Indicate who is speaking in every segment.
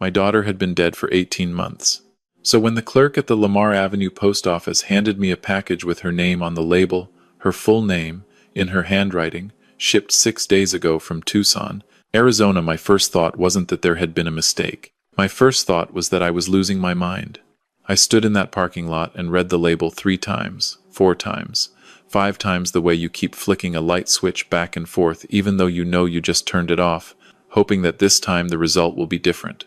Speaker 1: My daughter had been dead for 18 months. So when the clerk at the Lamar Avenue post office handed me a package with her name on the label, her full name, in her handwriting, shipped 6 days ago from Tucson, Arizona, my first thought wasn't that there had been a mistake. My first thought was that I was losing my mind. I stood in that parking lot and read the label 3 times, 4 times, 5 times, the way you keep flicking a light switch back and forth even though you know you just turned it off, hoping that this time the result will be different.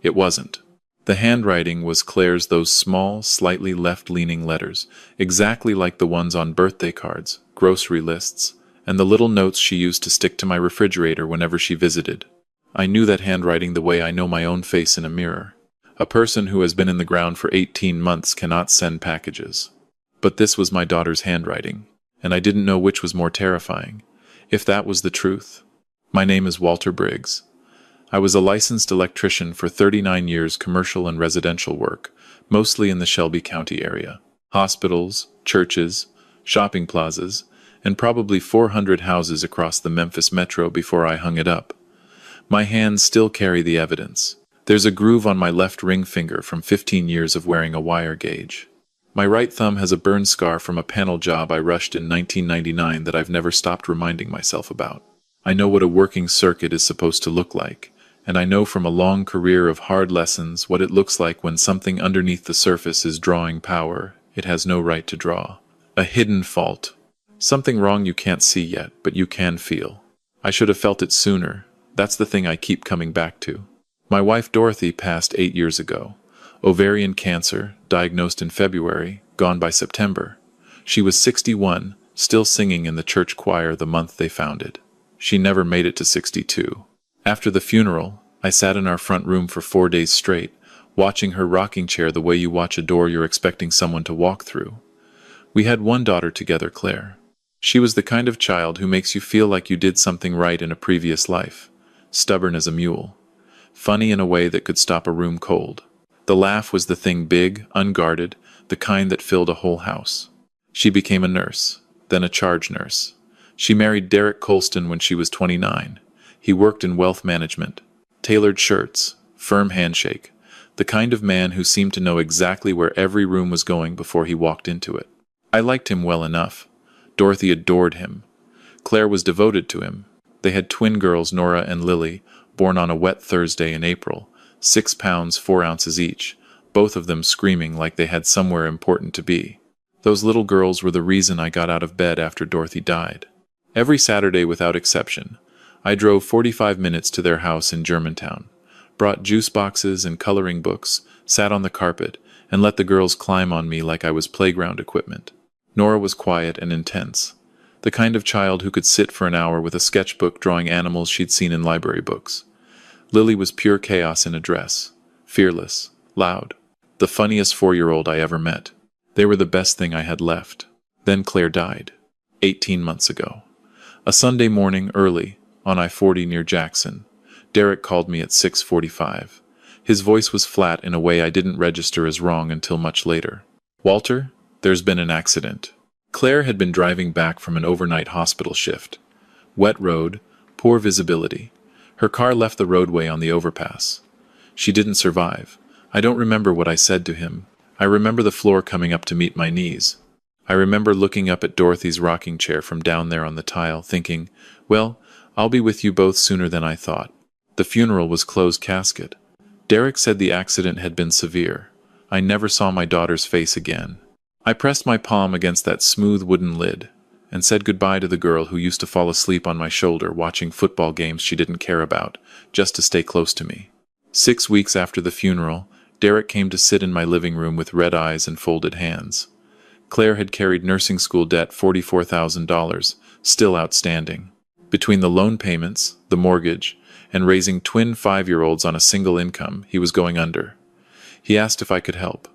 Speaker 1: It wasn't. The handwriting was Claire's, those small, slightly left-leaning letters, exactly like the ones on birthday cards, grocery lists, and the little notes she used to stick to my refrigerator whenever she visited. I knew that handwriting the way I know my own face in a mirror. A person who has been in the ground for 18 months cannot send packages. But this was my daughter's handwriting, and I didn't know which was more terrifying, if that was the truth. My name is Walter Briggs. I was a licensed electrician for 39 years, commercial and residential work, mostly in the Shelby County area. Hospitals, churches, shopping plazas, and probably 400 houses across the Memphis metro before I hung it up. My hands still carry the evidence. There's a groove on my left ring finger from 15 years of wearing a wire gauge. My right thumb has a burn scar from a panel job I rushed in 1999 that I've never stopped reminding myself about. I know what a working circuit is supposed to look like, and I know from a long career of hard lessons what it looks like when something underneath the surface is drawing power it has no right to draw. A hidden fault. Something wrong you can't see yet, but you can feel. I should have felt it sooner. That's the thing I keep coming back to. My wife Dorothy passed 8 years ago. Ovarian cancer, diagnosed in February, gone by September. She was 61, still singing in the church choir the month they founded. She never made it to 62. After the funeral, I sat in our front room for 4 days straight, watching her rocking chair the way you watch a door you're expecting someone to walk through. We had one daughter together, Claire. She was the kind of child who makes you feel like you did something right in a previous life. Stubborn as a mule. Funny in a way that could stop a room cold. The laugh was the thing, big, unguarded, the kind that filled a whole house. She became a nurse, then a charge nurse. She married Derek Colston when she was 29. He worked in wealth management. Tailored shirts, firm handshake, the kind of man who seemed to know exactly where every room was going before he walked into it. I liked him well enough. Dorothy adored him. Claire was devoted to him. They had twin girls, Nora and Lily, born on a wet Thursday in April, 6 pounds 4 ounces each, both of them screaming like they had somewhere important to be. Those little girls were the reason I got out of bed after Dorothy died. Every Saturday without exception, I drove 45 minutes to their house in Germantown, brought juice boxes and coloring books, sat on the carpet, and let the girls climb on me like I was playground equipment. Nora was quiet and intense, the kind of child who could sit for an hour with a sketchbook drawing animals she'd seen in library books. Lily was pure chaos in a dress, fearless, loud, the funniest 4-year-old I ever met. They were the best thing I had left. Then Claire died, 18 months ago. A Sunday morning early, on I-40 near Jackson, Derek called me at 6:45. His voice was flat in a way I didn't register as wrong until much later. "Walter, there's been an accident." Claire had been driving back from an overnight hospital shift. Wet road, poor visibility. Her car left the roadway on the overpass. She didn't survive. I don't remember what I said to him. I remember the floor coming up to meet my knees. I remember looking up at Dorothy's rocking chair from down there on the tile, thinking, well, I'll be with you both sooner than I thought. The funeral was closed casket. Derek said the accident had been severe. I never saw my daughter's face again. I pressed my palm against that smooth wooden lid and said goodbye to the girl who used to fall asleep on my shoulder watching football games she didn't care about, just to stay close to me. 6 weeks after the funeral, Derek came to sit in my living room with red eyes and folded hands. Claire had carried nursing school debt, $44,000, still outstanding. Between the loan payments, the mortgage, and raising twin 5-year-olds on a single income, he was going under. He asked if I could help.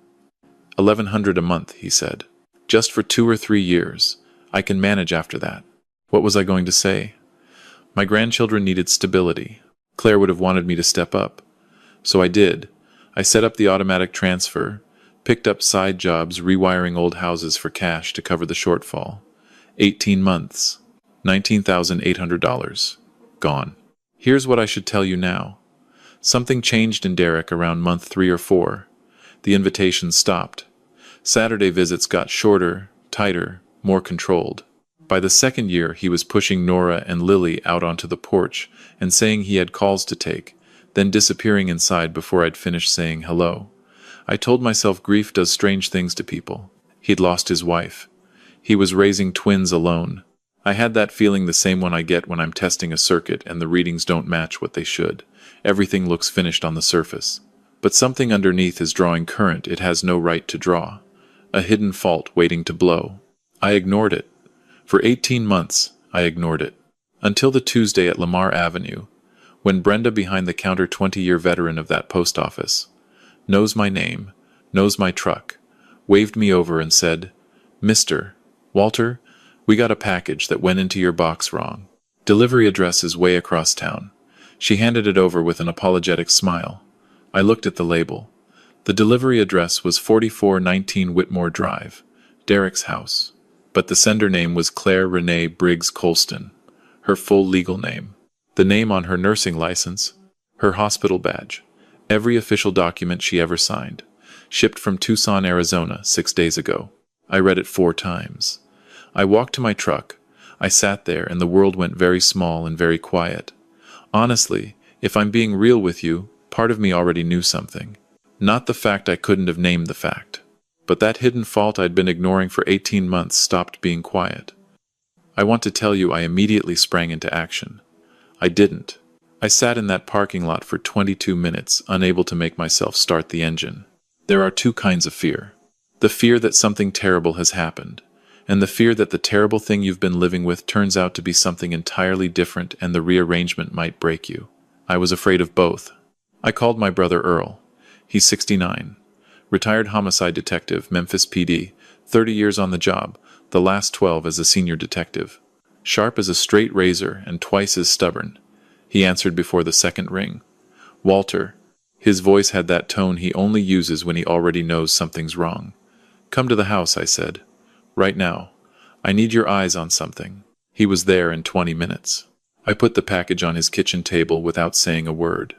Speaker 1: $1,100 a month, he said. Just for 2 or 3 years. I can manage after that. What was I going to say? My grandchildren needed stability. Claire would have wanted me to step up. So I did. I set up the automatic transfer, picked up side jobs rewiring old houses for cash to cover the shortfall. 18 months. $19,800. Gone. Here's what I should tell you now. Something changed in Derek around month 3 or 4. The invitations stopped. Saturday visits got shorter, tighter, more controlled. By the second year, he was pushing Nora and Lily out onto the porch and saying he had calls to take, then disappearing inside before I'd finished saying hello. I told myself grief does strange things to people. He'd lost his wife. He was raising twins alone. I had that feeling, the same one I get when I'm testing a circuit and the readings don't match what they should. Everything looks finished on the surface. But something underneath is drawing current it has no right to draw. A hidden fault waiting to blow. I ignored it. For 18 months, I ignored it. Until the Tuesday at Lamar Avenue, when Brenda, behind the counter, 20-year veteran of that post office, knows my name, knows my truck, waved me over and said, "Mr. Walter, we got a package that went into your box wrong. Delivery address is way across town." She handed it over with an apologetic smile. I looked at the label. The delivery address was 4419 Whitmore Drive, Derek's house. But the sender name was Claire Renee Briggs Colston, her full legal name. The name on her nursing license, her hospital badge, every official document she ever signed. Shipped from Tucson, Arizona, 6 days ago. I read it 4 times. I walked to my truck. I sat there, and the world went very small and very quiet. Honestly, if I'm being real with you, part of me already knew something. Not the fact I couldn't have named the fact. But that hidden fault I'd been ignoring for 18 months stopped being quiet. I want to tell you I immediately sprang into action. I didn't. I sat in that parking lot for 22 minutes, unable to make myself start the engine. There are 2 kinds of fear. The fear that something terrible has happened, and the fear that the terrible thing you've been living with turns out to be something entirely different and the rearrangement might break you. I was afraid of both. I called my brother Earl. He's 69. Retired homicide detective, Memphis PD, 30 years on the job, the last 12 as a senior detective. Sharp as a straight razor and twice as stubborn. He answered before the second ring. "Walter." His voice had that tone he only uses when he already knows something's wrong. "Come to the house," I said. "Right now. I need your eyes on something." He was there in 20 minutes. I put the package on his kitchen table without saying a word.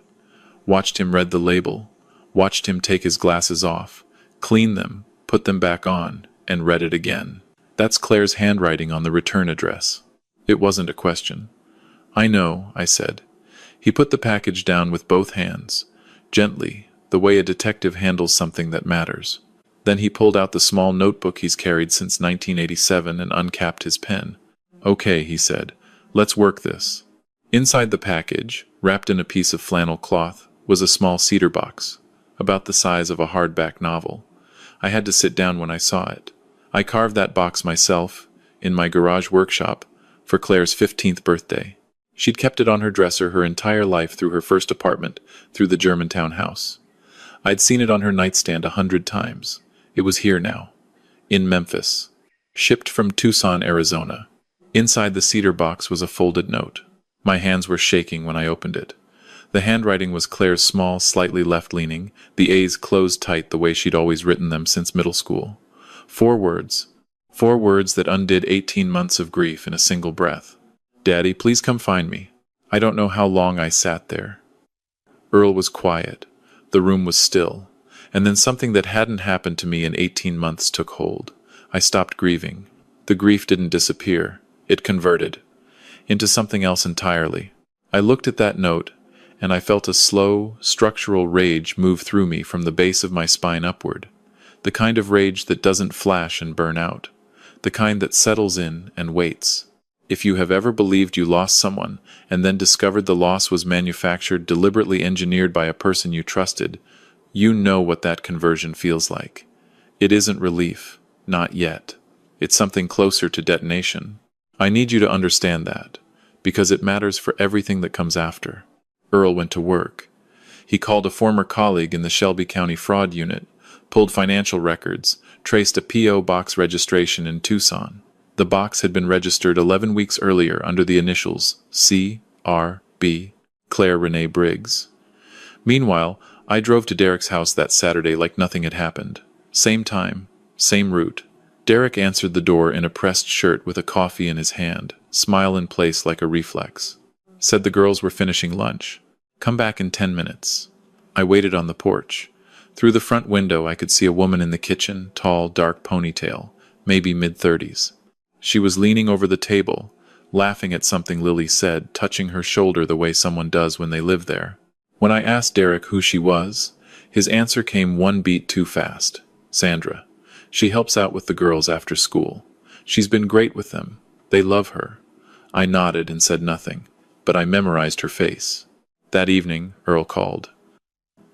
Speaker 1: Watched him read the label. Watched him take his glasses off, clean them, put them back on, and read it again. "That's Claire's handwriting on the return address." It wasn't a question. "I know," I said. He put the package down with both hands, gently, the way a detective handles something that matters. Then he pulled out the small notebook he's carried since 1987 and uncapped his pen. "Okay," he said, "let's work this." Inside the package, wrapped in a piece of flannel cloth, was a small cedar box, about the size of a hardback novel. I had to sit down when I saw it. I carved that box myself, in my garage workshop, for Claire's 15th birthday. She'd kept it on her dresser her entire life, through her first apartment, through the Germantown house. I'd seen it on her nightstand 100 times. It was here now. In Memphis. Shipped from Tucson, Arizona. Inside the cedar box was a folded note. My hands were shaking when I opened it. The handwriting was Claire's small, slightly left-leaning, the A's closed tight the way she'd always written them since middle school. 4 words. 4 words that undid 18 months of grief in a single breath. "Daddy, please come find me." I don't know how long I sat there. Earl was quiet. The room was still. And then something that hadn't happened to me in 18 months took hold. I stopped grieving. The grief didn't disappear. It converted into something else entirely. I looked at that note, and I felt a slow, structural rage move through me from the base of my spine upward. The kind of rage that doesn't flash and burn out. The kind that settles in and waits. If you have ever believed you lost someone, and then discovered the loss was manufactured, deliberately engineered by a person you trusted, you know what that conversion feels like. It isn't relief. Not yet. It's something closer to detonation. I need you to understand that, because it matters for everything that comes after. Earl went to work. He called a former colleague in the Shelby County Fraud Unit, pulled financial records, traced a P.O. box registration in Tucson. The box had been registered 11 weeks earlier under the initials C.R.B. Claire Renee Briggs. Meanwhile, I drove to Derek's house that Saturday like nothing had happened. Same time, same route. Derek answered the door in a pressed shirt with a coffee in his hand, smile in place like a reflex. Said the girls were finishing lunch. Come back in 10 minutes. I waited on the porch. Through the front window I could see a woman in the kitchen, tall, dark ponytail, maybe mid-30s. She was leaning over the table, laughing at something Lily said, touching her shoulder the way someone does when they live there. When I asked Derek who she was, his answer came one beat too fast. Sandra. She helps out with the girls after school. She's been great with them. They love her. I nodded and said nothing, but I memorized her face. That evening, Earl called.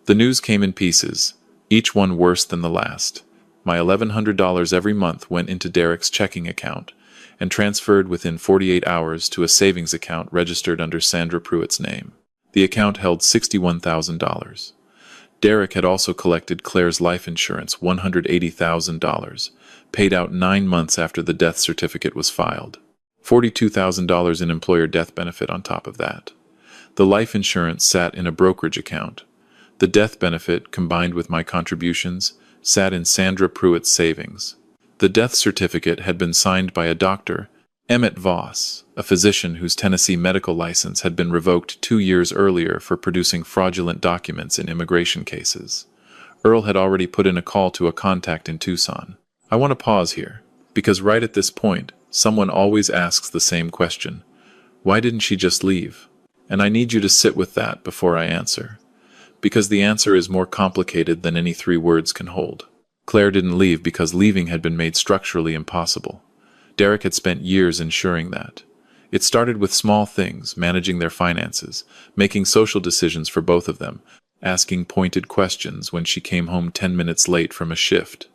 Speaker 1: The news came in pieces, each one worse than the last. My $1,100 every month went into Derek's checking account and transferred within 48 hours to a savings account registered under Sandra Pruitt's name. The account held $61,000. Derek had also collected Claire's life insurance, $180,000, paid out 9 months after the death certificate was filed. $42,000 in employer death benefit on top of that. The life insurance sat in a brokerage account. The death benefit, combined with my contributions, sat in Sandra Pruitt's savings. The death certificate had been signed by a doctor, Emmett Voss, a physician whose Tennessee medical license had been revoked 2 years earlier for producing fraudulent documents in immigration cases. Earl had already put in a call to a contact in Tucson. I want to pause here, because right at this point, someone always asks the same question. Why didn't she just leave? And I need you to sit with that before I answer. Because the answer is more complicated than any 3 words can hold. Claire didn't leave because leaving had been made structurally impossible. Derek had spent years ensuring that. It started with small things, managing their finances, making social decisions for both of them, asking pointed questions when she came home 10 minutes late from a shift.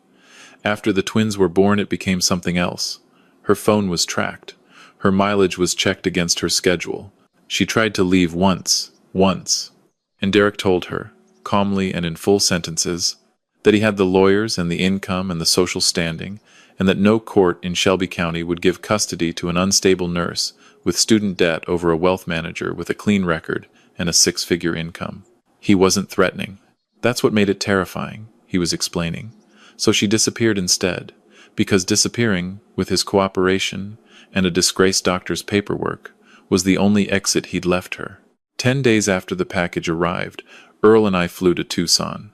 Speaker 1: After the twins were born, it became something else. Her phone was tracked. Her mileage was checked against her schedule. She tried to leave once. And Derek told her, calmly and in full sentences, that he had the lawyers and the income and the social standing, and that no court in Shelby County would give custody to an unstable nurse with student debt over a wealth manager with a clean record and a 6-figure income. He wasn't threatening. That's what made it terrifying, he was explaining. So she disappeared instead, because disappearing, with his cooperation and a disgraced doctor's paperwork, was the only exit he'd left her. 10 days after the package arrived, Earl and I flew to Tucson.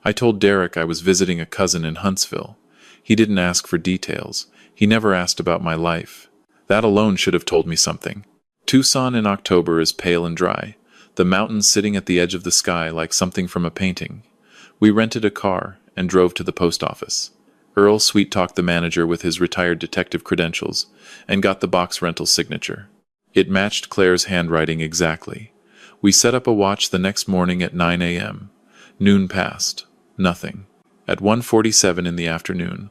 Speaker 1: I told Derek I was visiting a cousin in Huntsville. He didn't ask for details. He never asked about my life. That alone should have told me something. Tucson in October is pale and dry, the mountains sitting at the edge of the sky like something from a painting. We rented a car and drove to the post office. Earl sweet-talked the manager with his retired detective credentials and got the box rental signature. It matched Claire's handwriting exactly. We set up a watch the next morning at 9 a.m. Noon passed. Nothing. At 1:47 in the afternoon,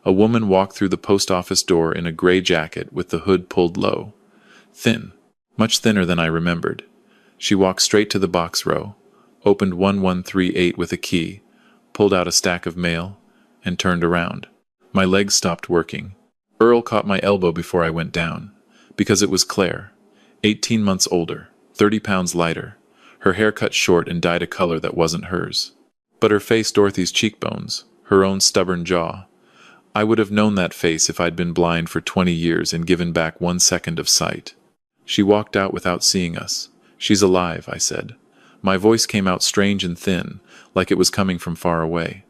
Speaker 1: a woman walked through the post office door in a gray jacket with the hood pulled low. Thin. Much thinner than I remembered. She walked straight to the box row, opened 1138 with a key, pulled out a stack of mail, and turned around. My legs stopped working. Earl caught my elbow before I went down, because it was Claire, 18 months older, 30 pounds lighter, her hair cut short and dyed a color that wasn't hers. But her face, Dorothy's cheekbones, her own stubborn jaw. I would have known that face if I'd been blind for 20 years and given back 1 second of sight. She walked out without seeing us. She's alive, I said. My voice came out strange and thin, like it was coming from far away.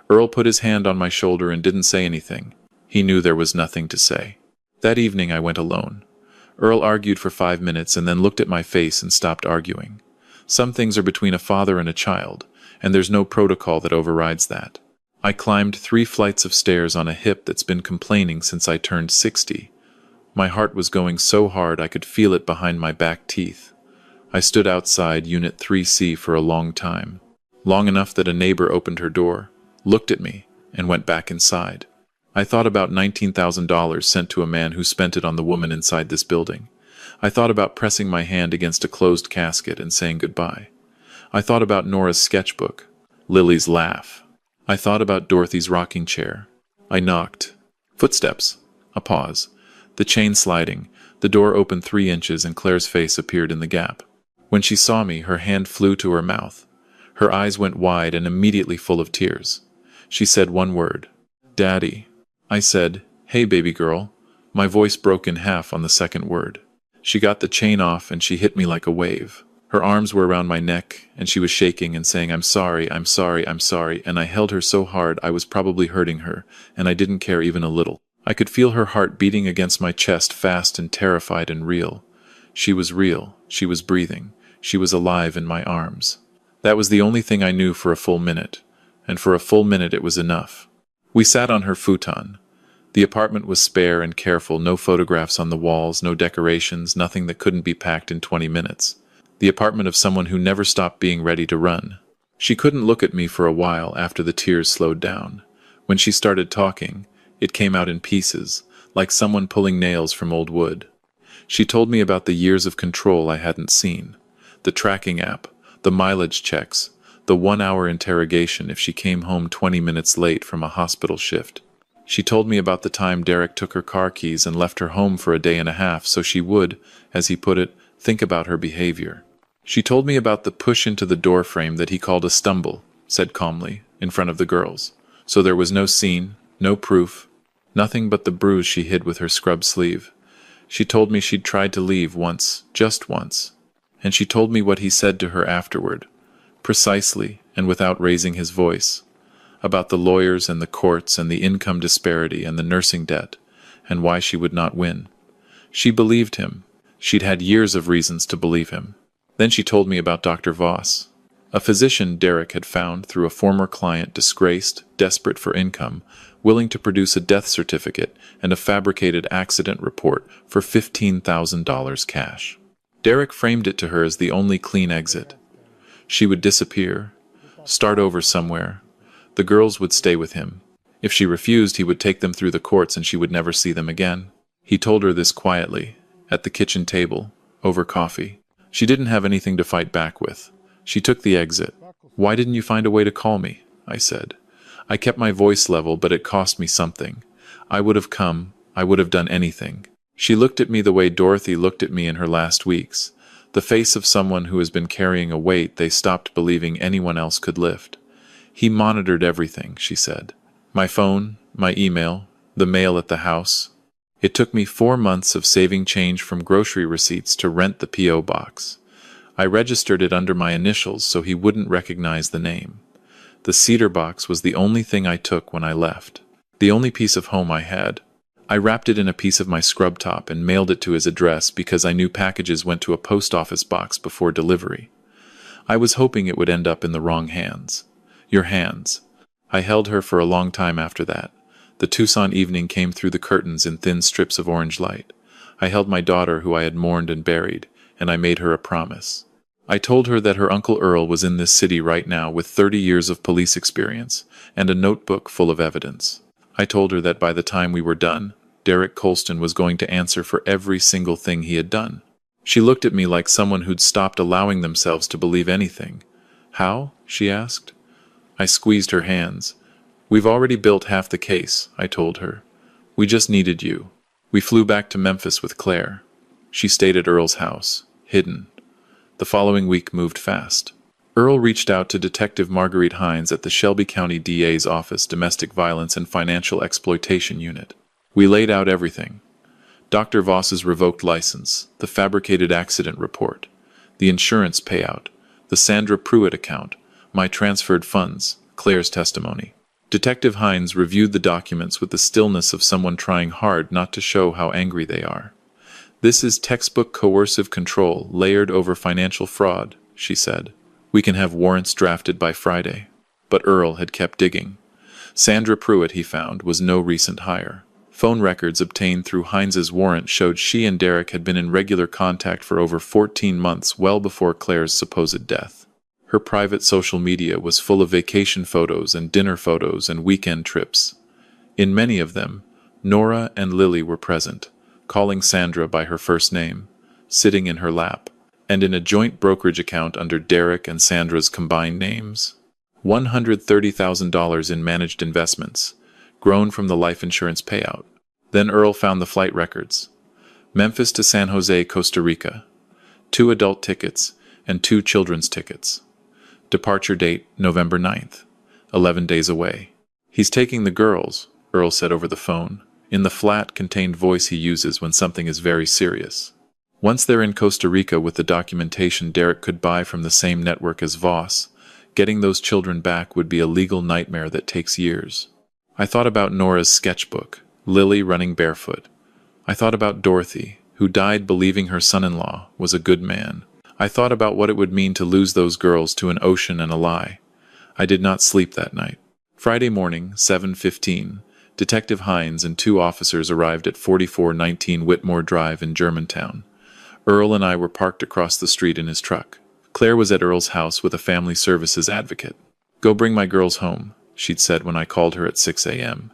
Speaker 1: Earl put his hand on my shoulder and didn't say anything. He knew there was nothing to say. That evening I went alone. Earl argued for 5 minutes and then looked at my face and stopped arguing. Some things are between a father and a child, and there's no protocol that overrides that. I climbed 3 flights of stairs on a hip that's been complaining since I turned 60. My heart was going so hard I could feel it behind my back teeth. I stood outside Unit 3C for a long time. Long enough that a neighbor opened her door, looked at me, and went back inside. I thought about $19,000 sent to a man who spent it on the woman inside this building. I thought about pressing my hand against a closed casket and saying goodbye. I thought about Nora's sketchbook, Lily's laugh. I thought about Dorothy's rocking chair. I knocked. Footsteps. A pause. The chain sliding. The door opened 3 inches and Claire's face appeared in the gap. When she saw me, her hand flew to her mouth. Her eyes went wide and immediately full of tears. She said one word. Daddy. I said, "Hey, baby girl." My voice broke in half on the second word. She got the chain off and she hit me like a wave. Her arms were around my neck, and she was shaking and saying, "I'm sorry, I'm sorry, I'm sorry," and I held her so hard I was probably hurting her, and I didn't care even a little. I could feel her heart beating against my chest, fast and terrified and real. She was real, she was breathing, she was alive in my arms. That was the only thing I knew for a full minute, and for a full minute it was enough. We sat on her futon. The apartment was spare and careful, no photographs on the walls, no decorations, nothing that couldn't be packed in 20 minutes. The apartment of someone who never stopped being ready to run. She couldn't look at me for a while after the tears slowed down. When she started talking, it came out in pieces, like someone pulling nails from old wood. She told me about the years of control I hadn't seen, the tracking app, the mileage checks, the 1-hour interrogation if she came home 20 minutes late from a hospital shift. She told me about the time Derek took her car keys and left her home for a day and a half so she would, as he put it, think about her behavior. She told me about the push into the door frame that he called a stumble, said calmly, in front of the girls. So there was no scene, no proof, nothing but the bruise she hid with her scrub sleeve. She told me she'd tried to leave once, just once, and she told me what he said to her afterward, precisely and without raising his voice, about the lawyers and the courts and the income disparity and the nursing debt, and why she would not win. She believed him. She'd had years of reasons to believe him. Then she told me about Dr. Voss, a physician Derek had found through a former client, disgraced, desperate for income, willing to produce a death certificate and a fabricated accident report for $15,000 cash. Derek framed it to her as the only clean exit. She would disappear, start over somewhere. The girls would stay with him. If she refused, he would take them through the courts and she would never see them again. He told her this quietly, at the kitchen table, over coffee. She didn't have anything to fight back with. She took the exit. "Why didn't you find a way to call me?" I said. I kept my voice level, but it cost me something. I would have come. I would have done anything. She looked at me the way Dorothy looked at me in her last weeks, the face of someone who has been carrying a weight they stopped believing anyone else could lift. "He monitored everything," she said. "My phone, my email, the mail at the house. It took me 4 months of saving change from grocery receipts to rent the P.O. box. I registered it under my initials so he wouldn't recognize the name. The cedar box was the only thing I took when I left, the only piece of home I had. I wrapped it in a piece of my scrub top and mailed it to his address because I knew packages went to a post office box before delivery. I was hoping it would end up in the wrong hands. Your hands." I held her for a long time after that. The Tucson evening came through the curtains in thin strips of orange light. I held my daughter who I had mourned and buried, and I made her a promise. I told her that her Uncle Earl was in this city right now with 30 years of police experience and a notebook full of evidence. I told her that by the time we were done, Derek Colston was going to answer for every single thing he had done. She looked at me like someone who'd stopped allowing themselves to believe anything. "How?" she asked. I squeezed her hands. "We've already built half the case," I told her. "We just needed you." We flew back to Memphis with Claire. She stayed at Earl's house, hidden. The following week moved fast. Earl reached out to Detective Marguerite Hines at the Shelby County DA's office, Domestic Violence and Financial Exploitation Unit. We laid out everything. Dr. Voss's revoked license, the fabricated accident report, the insurance payout, the Sandra Pruitt account, my transferred funds, Claire's testimony. Detective Hines reviewed the documents with the stillness of someone trying hard not to show how angry they are. "This is textbook coercive control layered over financial fraud," she said. "We can have warrants drafted by Friday." But Earl had kept digging. Sandra Pruitt, he found, was no recent hire. Phone records obtained through Hines's warrant showed she and Derek had been in regular contact for over 14 months, well before Claire's supposed death. Her private social media was full of vacation photos and dinner photos and weekend trips. In many of them, Nora and Lily were present, calling Sandra by her first name, sitting in her lap, and in a joint brokerage account under Derek and Sandra's combined names. $130,000 in managed investments, grown from the life insurance payout. Then Earl found the flight records. Memphis to San Jose, Costa Rica. 2 adult tickets and 2 children's tickets. Departure date, November 9th, 11 days away. "He's taking the girls," Earl said over the phone, in the flat, contained voice he uses when something is very serious. Once they're in Costa Rica with the documentation Derek could buy from the same network as Voss, getting those children back would be a legal nightmare that takes years. I thought about Nora's sketchbook, Lily running barefoot. I thought about Dorothy, who died believing her son-in-law was a good man. I thought about what it would mean to lose those girls to an ocean and a lie. I did not sleep that night. Friday morning, 7:15, Detective Hines and 2 officers arrived at 4419 Whitmore Drive in Germantown. Earl and I were parked across the street in his truck. Claire was at Earl's house with a family services advocate. "Go bring my girls home," she'd said when I called her at 6 a.m.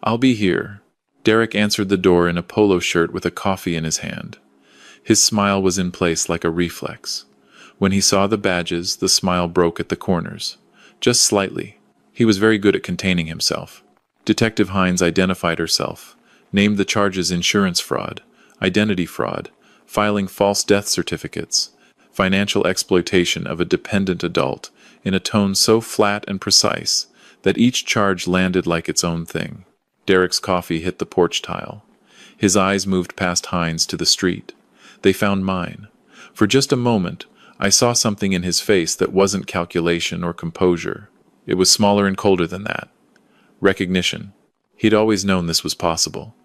Speaker 1: "I'll be here." Derek answered the door in a polo shirt with a coffee in his hand. His smile was in place like a reflex. When he saw the badges, the smile broke at the corners. Just slightly. He was very good at containing himself. Detective Hines identified herself, named the charges insurance fraud, identity fraud, filing false death certificates, financial exploitation of a dependent adult, in a tone so flat and precise that each charge landed like its own thing. Derek's coffee hit the porch tile. His eyes moved past Hines to the street. They found mine. For just a moment, I saw something in his face that wasn't calculation or composure. It was smaller and colder than that. Recognition. He'd always known this was possible.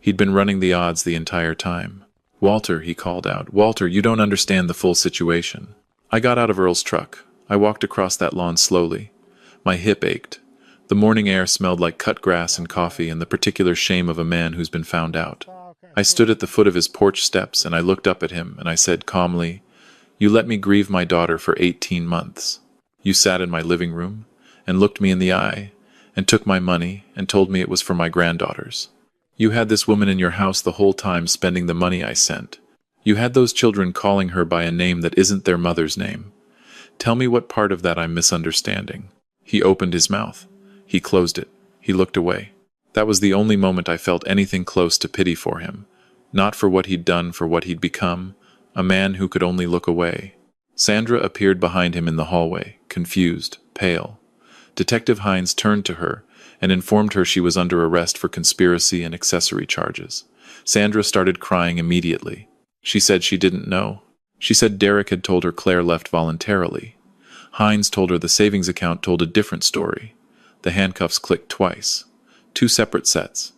Speaker 1: He'd been running the odds the entire time. "Walter," he called out. "Walter, you don't understand the full situation." I got out of Earl's truck. I walked across that lawn slowly. My hip ached. The morning air smelled like cut grass and coffee and the particular shame of a man who's been found out. I stood at the foot of his porch steps and I looked up at him and I said calmly, "You let me grieve my daughter for 18 months. You sat in my living room and looked me in the eye and took my money and told me it was for my granddaughters. You had this woman in your house the whole time spending the money I sent. You had those children calling her by a name that isn't their mother's name. Tell me what part of that I'm misunderstanding." He opened his mouth. He closed it. He looked away. That was the only moment I felt anything close to pity for him. Not for what he'd done, for what he'd become. A man who could only look away. Sandra appeared behind him in the hallway, confused, pale. Detective Hines turned to her and informed her she was under arrest for conspiracy and accessory charges. Sandra started crying immediately. She said she didn't know. She said Derek had told her Claire left voluntarily. Hines told her the savings account told a different story. The handcuffs clicked twice. 2 separate sets.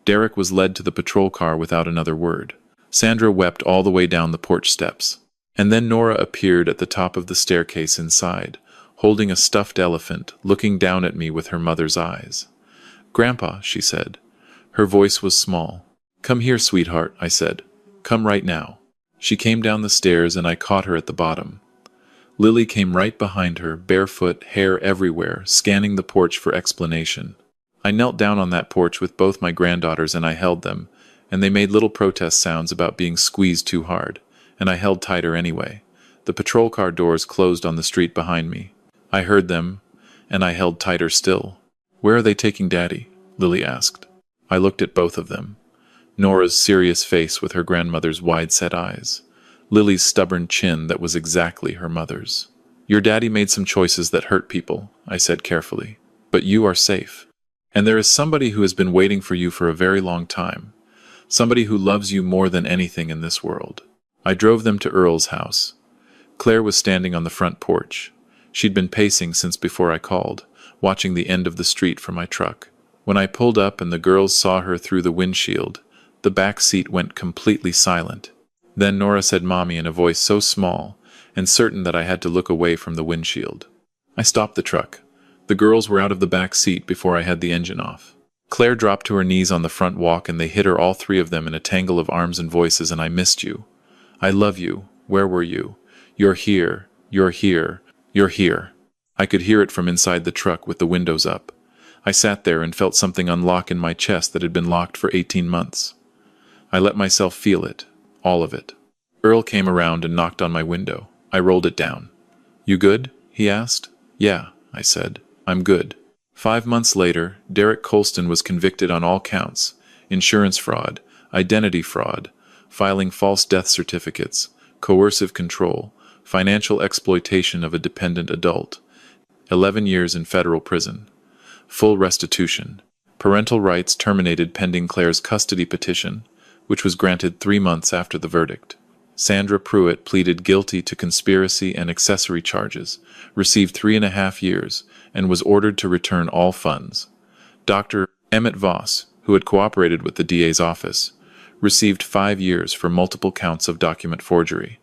Speaker 1: Derek was led to the patrol car without another word. Sandra wept all the way down the porch steps. And then Nora appeared at the top of the staircase inside, holding a stuffed elephant, looking down at me with her mother's eyes. "Grandpa," she said. Her voice was small. "Come here, sweetheart," I said. "Come right now." She came down the stairs and I caught her at the bottom. Lily came right behind her, barefoot, hair everywhere, scanning the porch for explanation. I knelt down on that porch with both my granddaughters and I held them, and they made little protest sounds about being squeezed too hard, and I held tighter anyway. The patrol car doors closed on the street behind me. I heard them, and I held tighter still. "Where are they taking Daddy?" Lily asked. I looked at both of them. Nora's serious face with her grandmother's wide-set eyes. Lily's stubborn chin that was exactly her mother's. "Your daddy made some choices that hurt people," I said carefully. "But you are safe. And there is somebody who has been waiting for you for a very long time. Somebody who loves you more than anything in this world." I drove them to Earl's house. Claire was standing on the front porch. She'd been pacing since before I called, watching the end of the street from my truck. When I pulled up and the girls saw her through the windshield, the back seat went completely silent. Then Nora said "Mommy" in a voice so small and certain that I had to look away from the windshield. I stopped the truck. The girls were out of the back seat before I had the engine off. Claire dropped to her knees on the front walk and they hit her, all 3 of them, in a tangle of arms and voices, and "I missed you. I love you. Where were you? You're here. You're here. You're here." I could hear it from inside the truck with the windows up. I sat there and felt something unlock in my chest that had been locked for 18 months. I let myself feel it, all of it. Earl came around and knocked on my window. I rolled it down. "You good?" he asked. "Yeah," I said. "I'm good." 5 months later, Derek Colston was convicted on all counts: insurance fraud, identity fraud, filing false death certificates, coercive control, financial exploitation of a dependent adult, 11 years in federal prison, full restitution, parental rights terminated pending Claire's custody petition, which was granted 3 months after the verdict. Sandra Pruitt pleaded guilty to conspiracy and accessory charges, received 3.5 years, and was ordered to return all funds. Dr. Emmett Voss, who had cooperated with the DA's office, received 5 years for multiple counts of document forgery.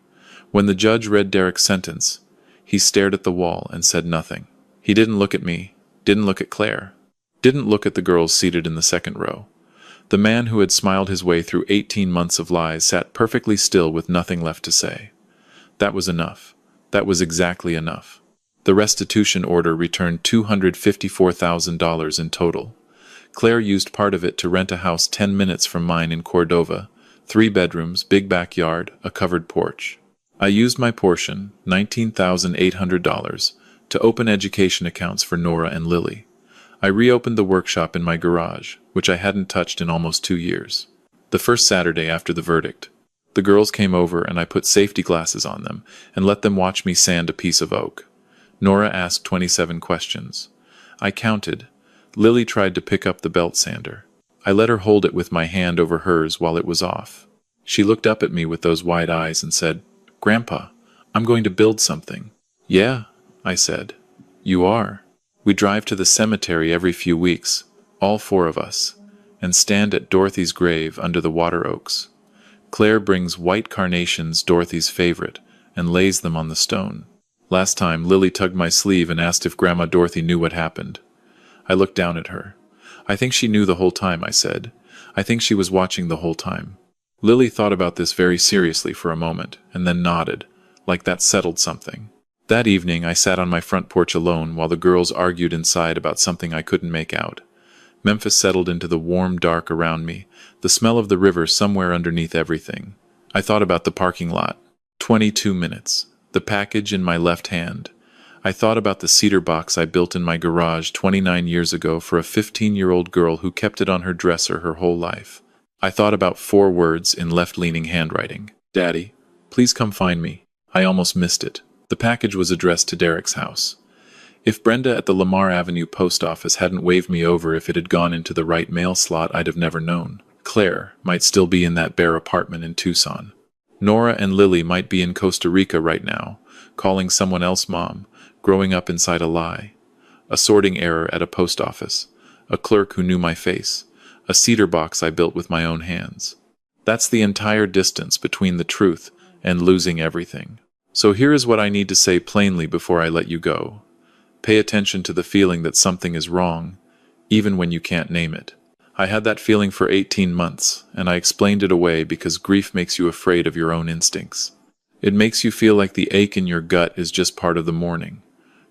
Speaker 1: When the judge read Derek's sentence, he stared at the wall and said nothing. He didn't look at me, didn't look at Claire, didn't look at the girls seated in the second row. The man who had smiled his way through 18 months of lies sat perfectly still with nothing left to say. That was enough. That was exactly enough. The restitution order returned $254,000 in total. Claire used part of it to rent a house 10 minutes from mine in Cordova, 3 bedrooms, big backyard, a covered porch. I used my portion, $19,800, to open education accounts for Nora and Lily. I reopened the workshop in my garage, which I hadn't touched in almost 2 years. The first Saturday after the verdict, the girls came over and I put safety glasses on them and let them watch me sand a piece of oak. Nora asked 27 questions. I counted. Lily tried to pick up the belt sander. I let her hold it with my hand over hers while it was off. She looked up at me with those wide eyes and said, "Grandpa, I'm going to build something." "Yeah," I said. "You are." We drive to the cemetery every few weeks, all 4 of us, and stand at Dorothy's grave under the water oaks. Claire brings white carnations, Dorothy's favorite, and lays them on the stone. Last time, Lily tugged my sleeve and asked if Grandma Dorothy knew what happened. I looked down at her. "I think she knew the whole time," I said. "I think she was watching the whole time." Lily thought about this very seriously for a moment, and then nodded, like that settled something. That evening, I sat on my front porch alone while the girls argued inside about something I couldn't make out. Memphis settled into the warm dark around me, the smell of the river somewhere underneath everything. I thought about the parking lot. 22 minutes. The package in my left hand. I thought about the cedar box I built in my garage 29 years ago for a 15-year-old girl who kept it on her dresser her whole life. I thought about 4 words in left-leaning handwriting. "Daddy, please come find me." I almost missed it. The package was addressed to Derek's house. If Brenda at the Lamar Avenue post office hadn't waved me over if it had gone into the right mail slot, I'd have never known. Claire might still be in that bare apartment in Tucson. Nora and Lily might be in Costa Rica right now, calling someone else mom, growing up inside a lie. A sorting error at a post office. A clerk who knew my face. A cedar box I built with my own hands. That's the entire distance between the truth and losing everything. So here is what I need to say plainly before I let you go. Pay attention to the feeling that something is wrong, even when you can't name it. I had that feeling for 18 months, and I explained it away because grief makes you afraid of your own instincts. It makes you feel like the ache in your gut is just part of the mourning.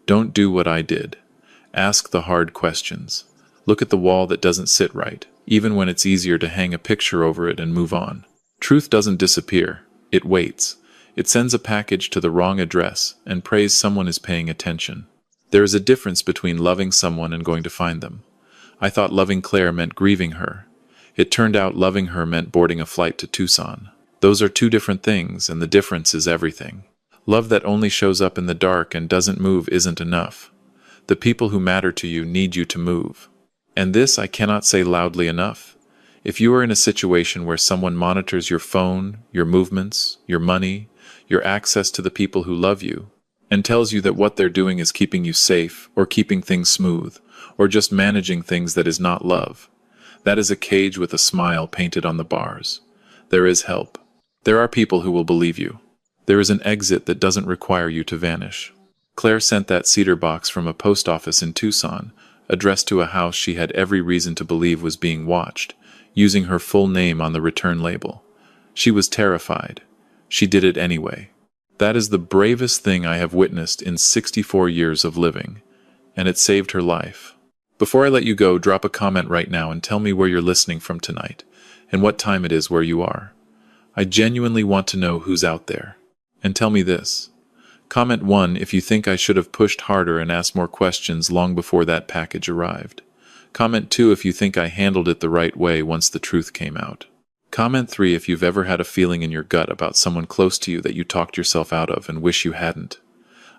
Speaker 1: Don't do what I did. Ask the hard questions. Look at the wall that doesn't sit right, even when it's easier to hang a picture over it and move on. Truth doesn't disappear. It waits. It sends a package to the wrong address and prays someone is paying attention. There is a difference between loving someone and going to find them. I thought loving Claire meant grieving her. It turned out loving her meant boarding a flight to Tucson. Those are 2 different things, and the difference is everything. Love that only shows up in the dark and doesn't move isn't enough. The people who matter to you need you to move. And this I cannot say loudly enough. If you are in a situation where someone monitors your phone, your movements, your money, your access to the people who love you, and tells you that what they're doing is keeping you safe, or keeping things smooth, or just managing things that is not love, that is a cage with a smile painted on the bars. There is help. There are people who will believe you. There is an exit that doesn't require you to vanish. Claire sent that cedar box from a post office in Tucson, addressed to a house she had every reason to believe was being watched, using her full name on the return label. She was terrified. She did it anyway. That is the bravest thing I have witnessed in 64 years of living, and it saved her life. Before I let you go, drop a comment right now and tell me where you're listening from tonight, and what time it is where you are. I genuinely want to know who's out there. And tell me this. Comment 1 if you think I should have pushed harder and asked more questions long before that package arrived. Comment 2 if you think I handled it the right way once the truth came out. Comment 3 if you've ever had a feeling in your gut about someone close to you that you talked yourself out of and wish you hadn't.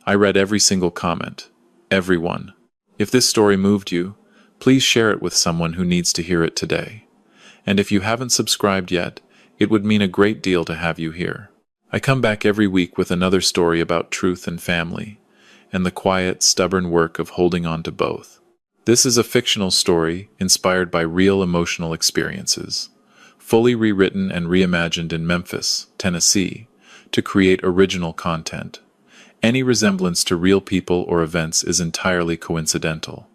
Speaker 1: I read every single comment. Every one. If this story moved you, please share it with someone who needs to hear it today. And if you haven't subscribed yet, it would mean a great deal to have you here. I come back every week with another story about truth and family, and the quiet, stubborn work of holding on to both. This is a fictional story inspired by real emotional experiences, fully rewritten and reimagined in Memphis, Tennessee, to create original content. Any resemblance to real people or events is entirely coincidental.